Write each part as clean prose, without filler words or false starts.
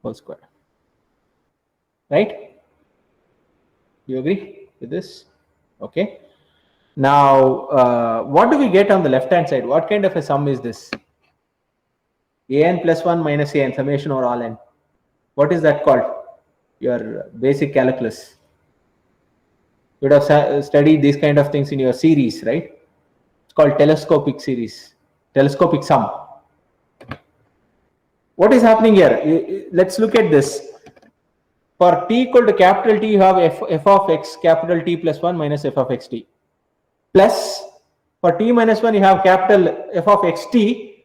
whole square. Right? You agree with this? Okay. Now, what do we get on the left hand side? What kind of a sum is this? An plus 1 minus an, summation over all n. What is that called? Your basic calculus. You would have studied these kind of things in your series, right? It's called telescopic series, telescopic sum. What is happening here? Let's look at this. For t equal to capital T, you have f of x capital T plus 1 minus f of xt. Plus, for t minus 1, you have capital F of xt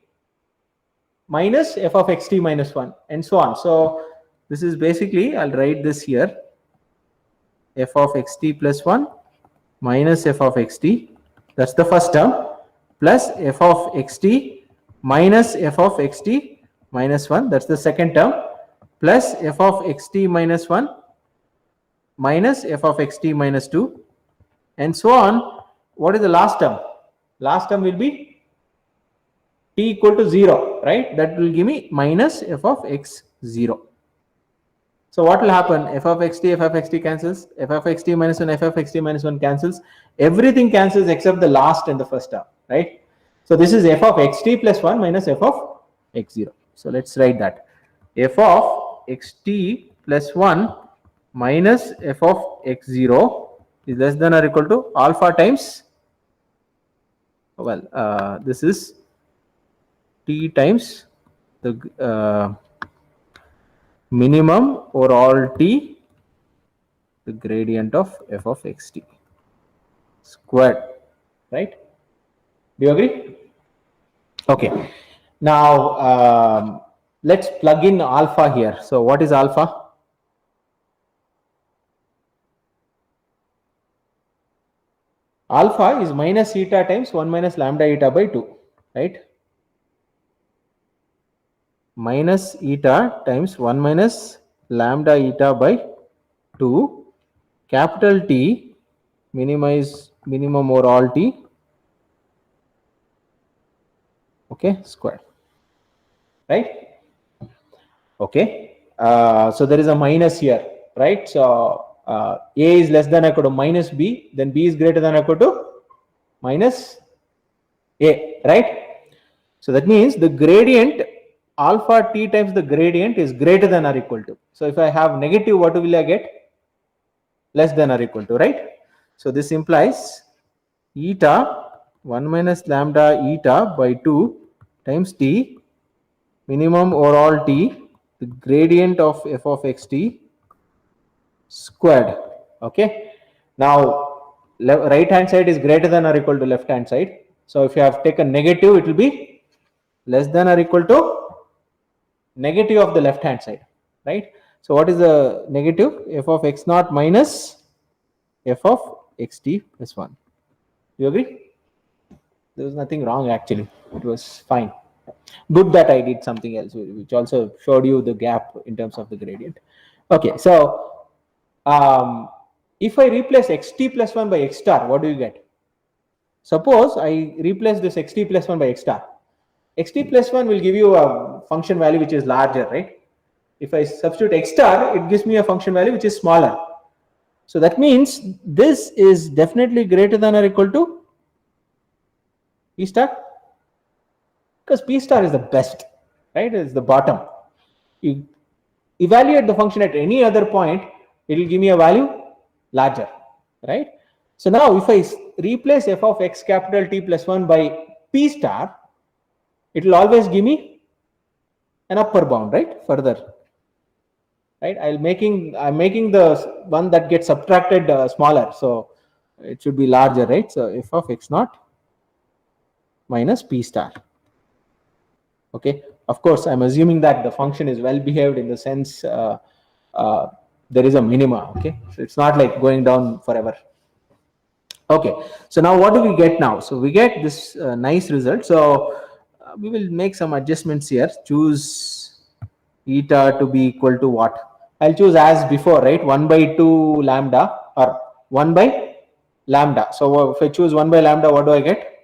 minus f of xt minus 1, and so on. So, this is basically, I'll write this here, f of xt plus 1 minus f of xt, that's the first term, plus f of xt minus f of xt minus 1, that's the second term, plus f of xt minus 1 minus f of xt minus 2, and so on. What is the last term? Last term will be t equal to 0, right? That will give me minus f of x 0. So what will happen? F of xt cancels, f of xt minus 1, f of xt minus 1 cancels. Everything cancels except the last and the first term, right? So this is f of xt plus 1 minus f of x 0. So let's write that. F of xt plus 1 minus f of x 0 is less than or equal to alpha times, well, this is t times the minimum over all t, the gradient of f of xt squared, right? Do you agree? Okay. Now, let's plug in alpha here. So what is alpha? Alpha is minus eta times 1 minus lambda eta by 2, right? Minus eta times 1 minus lambda eta by 2, capital T, minimum over all t, okay, square, right? Okay. So there is a minus here, right? So a is less than or equal to minus b, then b is greater than or equal to minus a, right? So that means the gradient alpha t times the gradient is greater than or equal to. So if I have negative, what will I get? Less than or equal to, right? So this implies eta 1 minus lambda eta by 2 times t, minimum over all t, the gradient of f of xt squared. Okay. Now, right hand side is greater than or equal to left hand side. So if you have taken negative, it will be less than or equal to negative of the left hand side, right? So what is the negative? F of x naught minus f of xt plus 1. You agree? There was nothing wrong actually. It was fine. Good that I did something else, which also showed you the gap in terms of the gradient. Okay, so if I replace xt plus 1 by x star, what do you get? Suppose I replace this xt plus 1 by x star. Xt plus 1 will give you a function value which is larger, right? If I substitute x star, it gives me a function value which is smaller. So that means this is definitely greater than or equal to p star, because p star is the best, right? It's the bottom. You evaluate the function at any other point, it will give me a value larger, right? So now if I replace f of x capital T plus 1 by p star, it will always give me an upper bound, right? Further, right? I'm making the one that gets subtracted smaller, so it should be larger, right? So f of x naught minus p star. Okay, of course, I'm assuming that the function is well behaved in the sense there is a minima. Okay, so it's not like going down forever. Okay, so now what do we get now? So we get this nice result. So we will make some adjustments here. Choose eta to be equal to what? I'll choose as before, right? 1 by 2 lambda or 1 by lambda. So if I choose 1 by lambda, what do I get?